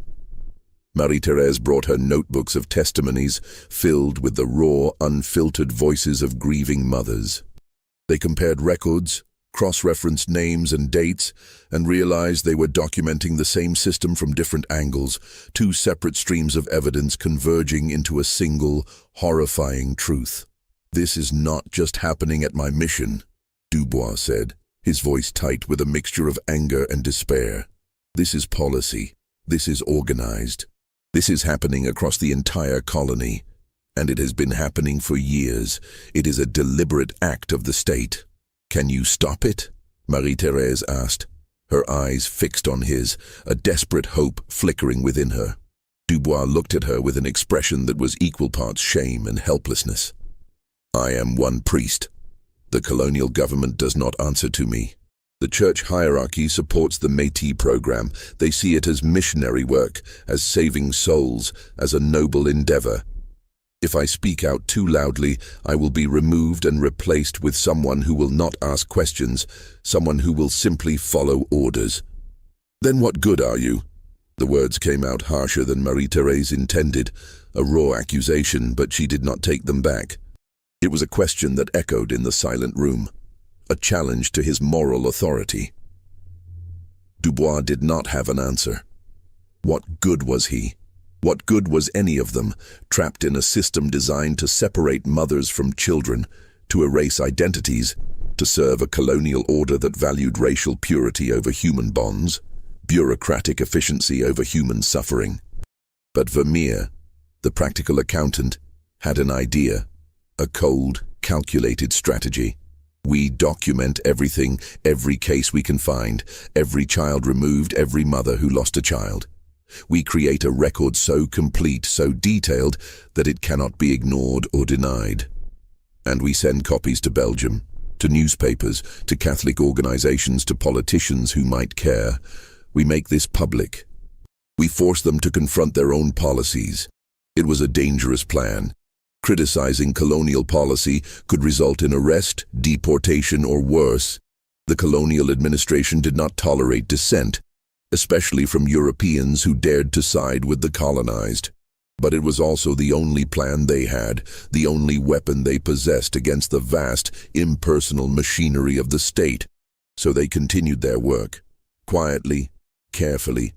Marie-Thérèse brought her notebooks of testimonies filled with the raw, unfiltered voices of grieving mothers. They compared records, cross-referenced names and dates, and realized they were documenting the same system from different angles, two separate streams of evidence converging into a single, horrifying truth. "This is not just happening at my mission," Dubois said, his voice tight with a mixture of anger and despair. "This is policy. This is organized. This is happening across the entire colony. And it has been happening for years. It is a deliberate act of the state. Can you stop it?" Marie-Thérèse asked, her eyes fixed on his, a desperate hope flickering within her. Dubois looked at her with an expression that was equal parts shame and helplessness. "I am one priest. The colonial government does not answer to me. The church hierarchy supports the Métis program. They see it as missionary work, as saving souls, as a noble endeavor. If I speak out too loudly, I will be removed and replaced with someone who will not ask questions, someone who will simply follow orders. Then what good are you? The words came out harsher than Marie-Thérèse intended, a raw accusation, but she did not take them back. It was a question that echoed in the silent room, a challenge to his moral authority. Dubois did not have an answer. What good was he? What good was any of them, trapped in a system designed to separate mothers from children, to erase identities, to serve a colonial order that valued racial purity over human bonds, bureaucratic efficiency over human suffering? But Vermeer, the practical accountant, had an idea, a cold, calculated strategy. We document everything, every case we can find, every child removed, every mother who lost a child. We create a record so complete, so detailed, that it cannot be ignored or denied. And we send copies to Belgium, to newspapers, to Catholic organizations, to politicians who might care. We make this public. We force them to confront their own policies. It was a dangerous plan. Criticizing colonial policy could result in arrest, deportation, or worse. The colonial administration did not tolerate dissent, especially from Europeans who dared to side with the colonized. But it was also the only plan they had, the only weapon they possessed against the vast, impersonal machinery of the state. So they continued their work, quietly, carefully,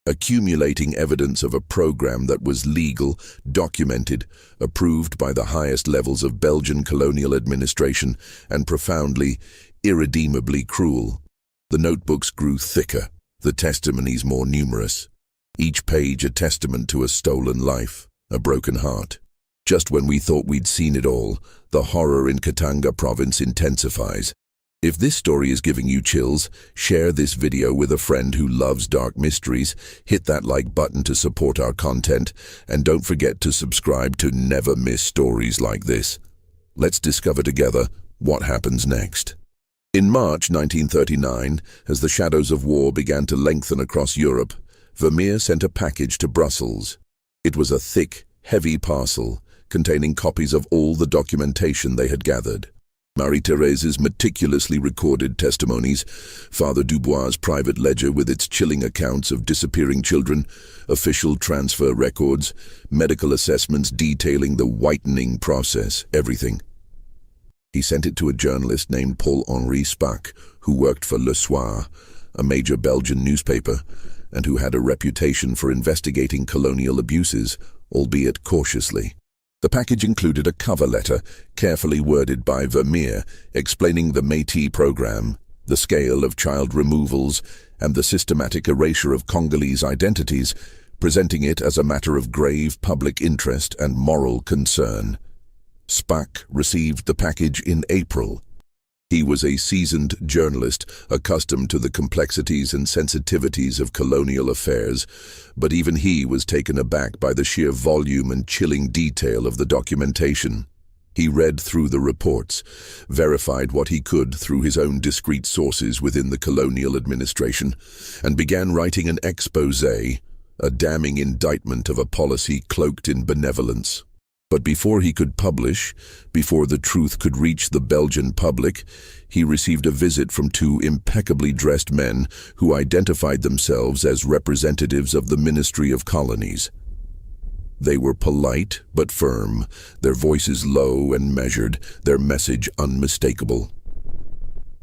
accumulating evidence of a program that was legal, documented, approved by the highest levels of Belgian colonial administration, and profoundly, irredeemably cruel. The notebooks grew thicker, the testimonies more numerous, each page a testament to a stolen life, a broken heart. Just when we thought we'd seen it all, the horror in Katanga province intensifies. If this story is giving you chills, share this video with a friend who loves dark mysteries, hit that like button to support our content, and don't forget to subscribe to never miss stories like this. Let's discover together what happens next. In March 1939, as the shadows of war began to lengthen across Europe, Vermeer sent a package to Brussels. It was a thick, heavy parcel, containing copies of all the documentation they had gathered. Marie-Thérèse's meticulously recorded testimonies, Father Dubois' private ledger with its chilling accounts of disappearing children, official transfer records, medical assessments detailing the whitening process, everything. He sent it to a journalist named Paul-Henri Spaak, who worked for Le Soir, a major Belgian newspaper, and who had a reputation for investigating colonial abuses, albeit cautiously. The package included a cover letter, carefully worded by Vermeer, explaining the Métis program, the scale of child removals, and the systematic erasure of Congolese identities, presenting it as a matter of grave public interest and moral concern. Spaak received the package in April. He was a seasoned journalist, accustomed to the complexities and sensitivities of colonial affairs, but even he was taken aback by the sheer volume and chilling detail of the documentation. He read through the reports, verified what he could through his own discreet sources within the colonial administration, and began writing an exposé, a damning indictment of a policy cloaked in benevolence. But before he could publish, before the truth could reach the Belgian public, he received a visit from two impeccably dressed men who identified themselves as representatives of the Ministry of Colonies. They were polite but firm, their voices low and measured, their message unmistakable.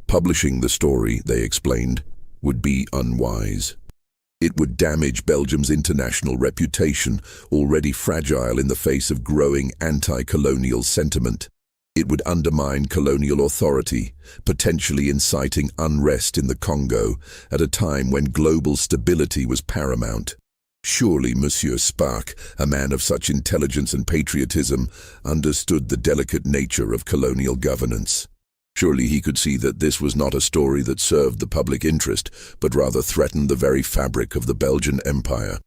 Publishing the story, they explained, would be unwise. It would damage Belgium's international reputation, already fragile in the face of growing anti-colonial sentiment. It would undermine colonial authority, potentially inciting unrest in the Congo at a time when global stability was paramount. Surely Monsieur Spaak, a man of such intelligence and patriotism, understood the delicate nature of colonial governance. Surely he could see that this was not a story that served the public interest, but rather threatened the very fabric of the Belgian Empire.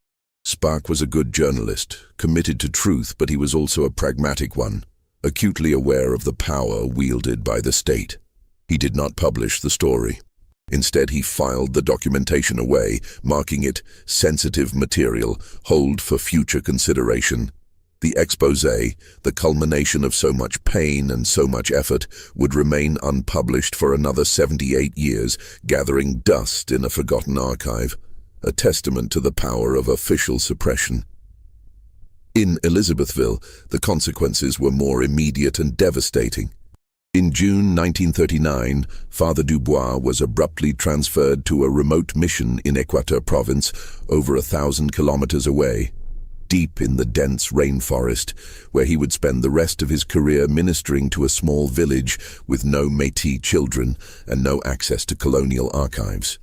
Spaak was a good journalist, committed to truth, but he was also a pragmatic one, acutely aware of the power wielded by the state. He did not publish the story. Instead, he filed the documentation away, marking it sensitive material, hold for future consideration. The exposé, the culmination of so much pain and so much effort, would remain unpublished for another 78 years, gathering dust in a forgotten archive, a testament to the power of official suppression. In Elizabethville, the consequences were more immediate and devastating. In June 1939, Father Dubois was abruptly transferred to a remote mission in Equateur province, over 1,000 kilometers away, deep in the dense rainforest, where he would spend the rest of his career ministering to a small village with no Métis children and no access to colonial archives.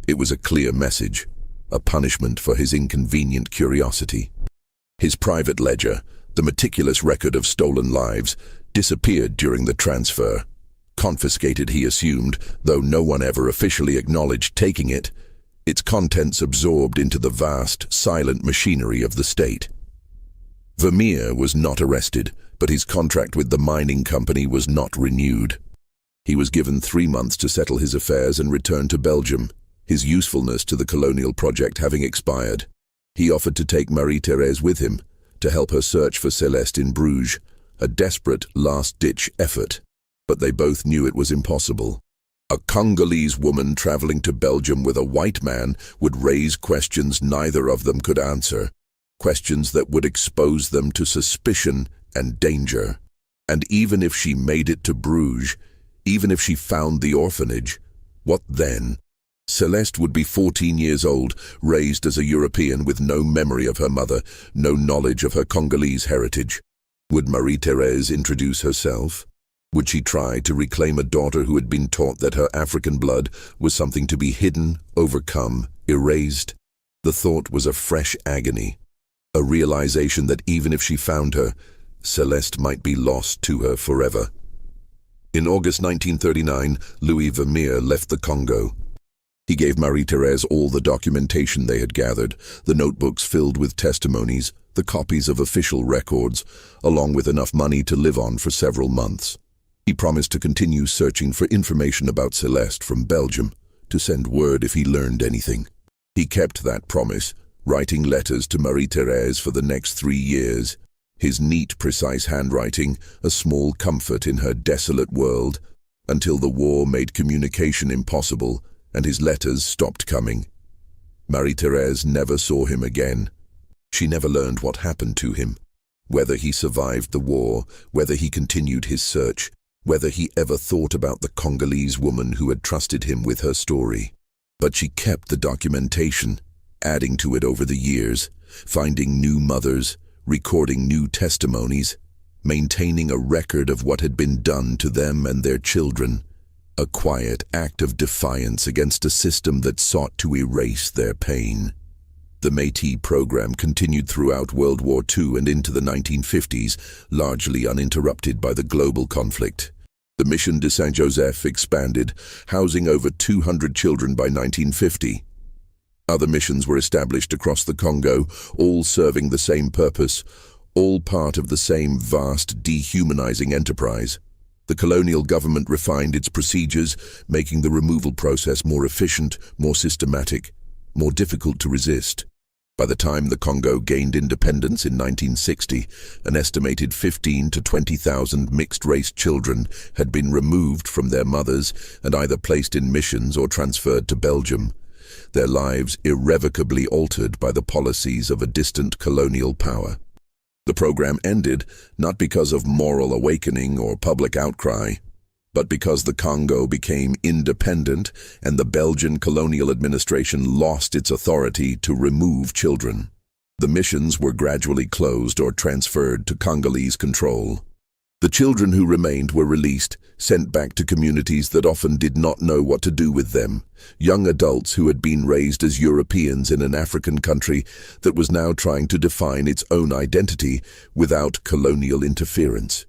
It was a clear message, a punishment for his inconvenient curiosity. His private ledger, the meticulous record of stolen lives, disappeared during the transfer. Confiscated, he assumed, though no one ever officially acknowledged taking it, its contents absorbed into the vast, silent machinery of the state. Vermeer was not arrested, but his contract with the mining company was not renewed. He was given 3 months to settle his affairs and return to Belgium, his usefulness to the colonial project having expired. He offered to take Marie-Thérèse with him, to help her search for Céleste in Bruges, a desperate last-ditch effort, but they both knew it was impossible. A Congolese woman traveling to Belgium with a white man would raise questions neither of them could answer, questions that would expose them to suspicion and danger. And even if she made it to Bruges, even if she found the orphanage, what then? Céleste would be 14 years old, raised as a European with no memory of her mother, no knowledge of her Congolese heritage. Would Marie-Thérèse introduce herself? Would she try to reclaim a daughter who had been taught that her African blood was something to be hidden, overcome, erased? The thought was a fresh agony, a realization that even if she found her, Céleste might be lost to her forever. In August 1939, Louis Vermeer left the Congo. He gave Marie-Thérèse all the documentation they had gathered, the notebooks filled with testimonies, the copies of official records, along with enough money to live on for several months. He promised to continue searching for information about Céleste from Belgium, to send word if he learned anything. He kept that promise, writing letters to Marie-Thérèse for the next 3 years. His neat, precise handwriting, a small comfort in her desolate world, until the war made communication impossible and his letters stopped coming. Marie-Thérèse never saw him again. She never learned what happened to him, whether he survived the war, whether he continued his search, whether he ever thought about the Congolese woman who had trusted him with her story. But she kept the documentation, adding to it over the years, finding new mothers, recording new testimonies, maintaining a record of what had been done to them and their children, a quiet act of defiance against a system that sought to erase their pain. The Métis program continued throughout World War II and into the 1950s, largely uninterrupted by the global conflict. The Mission de Saint-Joseph expanded, housing over 200 children by 1950. Other missions were established across the Congo, all serving the same purpose, all part of the same vast, dehumanizing enterprise. The colonial government refined its procedures, making the removal process more efficient, more systematic, more difficult to resist. By the time the Congo gained independence in 1960, an estimated 15,000 to 20,000 mixed-race children had been removed from their mothers and either placed in missions or transferred to Belgium, their lives irrevocably altered by the policies of a distant colonial power. The program ended not because of moral awakening or public outcry, but because the Congo became independent and the Belgian colonial administration lost its authority to remove children. The missions were gradually closed or transferred to Congolese control. The children who remained were released, sent back to communities that often did not know what to do with them, young adults who had been raised as Europeans in an African country that was now trying to define its own identity without colonial interference.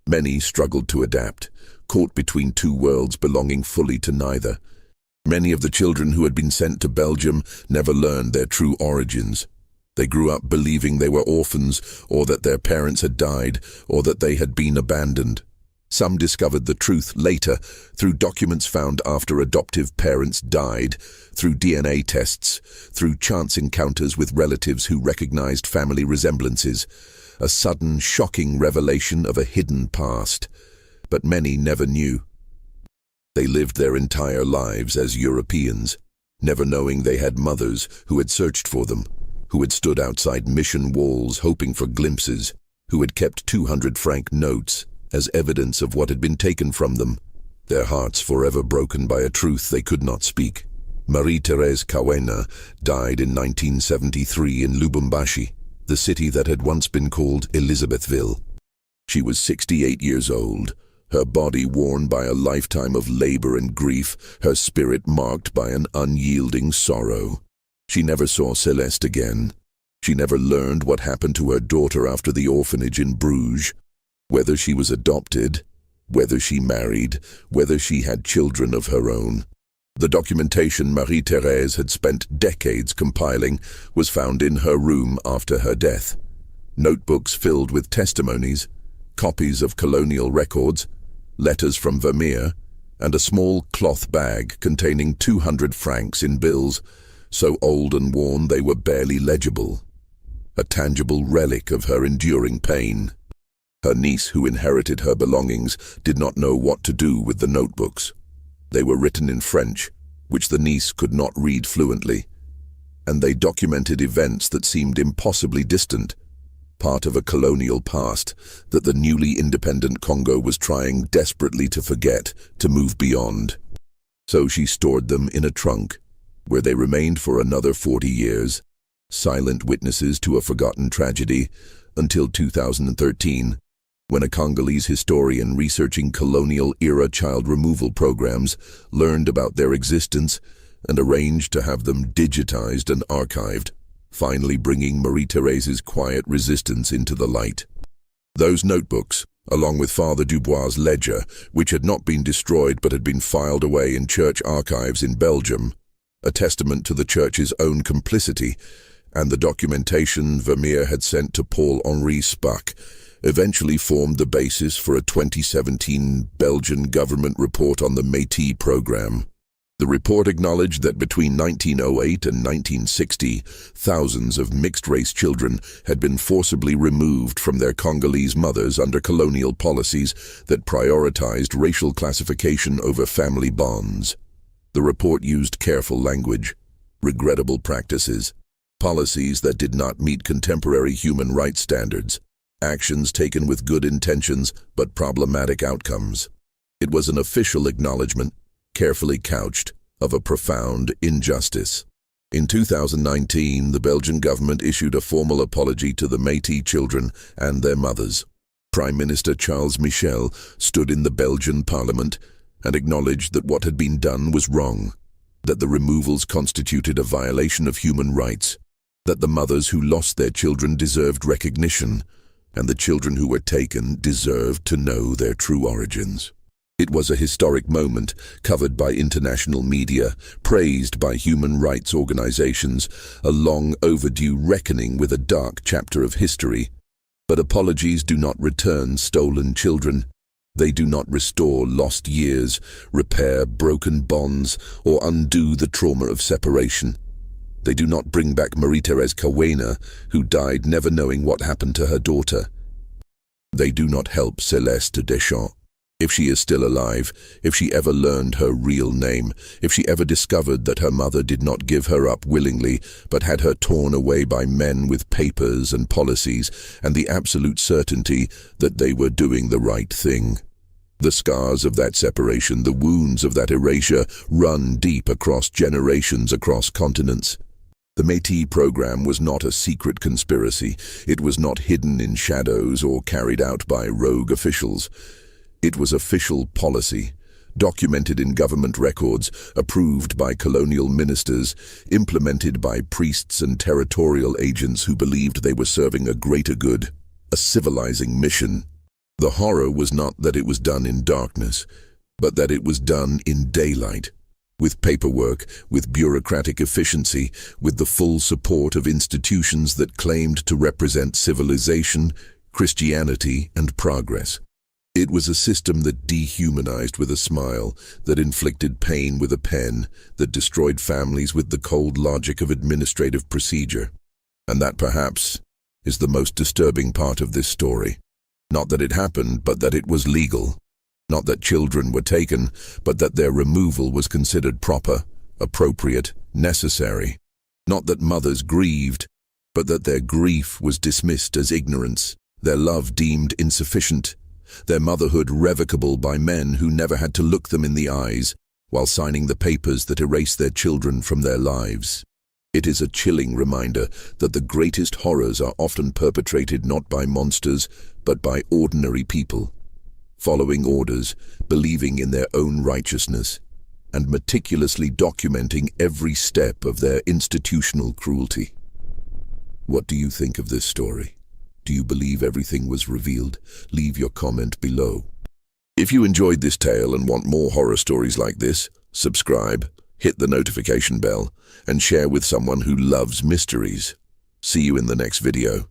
Many struggled to adapt, caught between two worlds belonging fully to neither. Many of the children who had been sent to Belgium never learned their true origins. They grew up believing they were orphans, or that their parents had died, or that they had been abandoned. Some discovered the truth later, through documents found after adoptive parents died, through DNA tests, through chance encounters with relatives who recognized family resemblances, a sudden, shocking revelation of a hidden past. But many never knew. They lived their entire lives as Europeans, never knowing they had mothers who had searched for them, who had stood outside mission walls hoping for glimpses, who had kept 200-franc notes as evidence of what had been taken from them, their hearts forever broken by a truth they could not speak. Marie-Thérèse Cauena died in 1973 in Lubumbashi, the city that had once been called Elizabethville. She was 68 years old, her body worn by a lifetime of labor and grief, her spirit marked by an unyielding sorrow. She never saw Celeste again. She never learned what happened to her daughter after the orphanage in Bruges. Whether she was adopted, whether she married, whether she had children of her own. The documentation Marie-Thérèse had spent decades compiling was found in her room after her death. Notebooks filled with testimonies, copies of colonial records, letters from Vermeer, and a small cloth bag containing 200 francs in bills, so old and worn they were barely legible. A tangible relic of her enduring pain. Her niece, who inherited her belongings, did not know what to do with the notebooks. They were written in French, which the niece could not read fluently, and they documented events that seemed impossibly distant, part of a colonial past that the newly independent Congo was trying desperately to forget, to move beyond. So she stored them in a trunk, where they remained for another 40 years, silent witnesses to a forgotten tragedy, until 2013, when a Congolese historian researching colonial-era child removal programs learned about their existence and arranged to have them digitized and archived, finally bringing Marie-Thérèse's quiet resistance into the light. Those notebooks, along with Father Dubois' ledger, which had not been destroyed but had been filed away in church archives in Belgium, a testament to the church's own complicity, and the documentation Vermeer had sent to Paul-Henri Spaak, eventually formed the basis for a 2017 Belgian government report on the Métis program. The report acknowledged that between 1908 and 1960, thousands of mixed-race children had been forcibly removed from their Congolese mothers under colonial policies that prioritized racial classification over family bonds. The report used careful language, regrettable practices, policies that did not meet contemporary human rights standards, actions taken with good intentions but problematic outcomes. It was an official acknowledgement, carefully couched, of a profound injustice. In 2019, the Belgian government issued a formal apology to the Métis children and their mothers. Prime Minister Charles Michel stood in the Belgian parliament and acknowledged that what had been done was wrong, that the removals constituted a violation of human rights, that the mothers who lost their children deserved recognition, and the children who were taken deserved to know their true origins. It was a historic moment, covered by international media, praised by human rights organizations, a long overdue reckoning with a dark chapter of history. But apologies do not return stolen children. They do not restore lost years, repair broken bonds, or undo the trauma of separation. They do not bring back Marie-Thérèse Cauena, who died never knowing what happened to her daughter. They do not help Celeste Deschamps. If she is still alive, if she ever learned her real name, if she ever discovered that her mother did not give her up willingly, but had her torn away by men with papers and policies and the absolute certainty that they were doing the right thing. The scars of that separation, the wounds of that erasure, run deep across generations, across continents. The Métis program was not a secret conspiracy. It was not hidden in shadows or carried out by rogue officials. It was official policy, documented in government records, approved by colonial ministers, implemented by priests and territorial agents who believed they were serving a greater good, a civilizing mission. The horror was not that it was done in darkness, but that it was done in daylight, with paperwork, with bureaucratic efficiency, with the full support of institutions that claimed to represent civilization, Christianity, and progress. It was a system that dehumanized with a smile, that inflicted pain with a pen, that destroyed families with the cold logic of administrative procedure. And that, perhaps, is the most disturbing part of this story. Not that it happened, but that it was legal. Not that children were taken, but that their removal was considered proper, appropriate, necessary. Not that mothers grieved, but that their grief was dismissed as ignorance, their love deemed insufficient, their motherhood revocable by men who never had to look them in the eyes while signing the papers that erase their children from their lives. It is a chilling reminder that the greatest horrors are often perpetrated not by monsters, but by ordinary people, following orders, believing in their own righteousness, and meticulously documenting every step of their institutional cruelty. What do you think of this story? Do you believe everything was revealed? Leave your comment below. If you enjoyed this tale and want more horror stories like this, subscribe, hit the notification bell, and share with someone who loves mysteries. See you in the next video.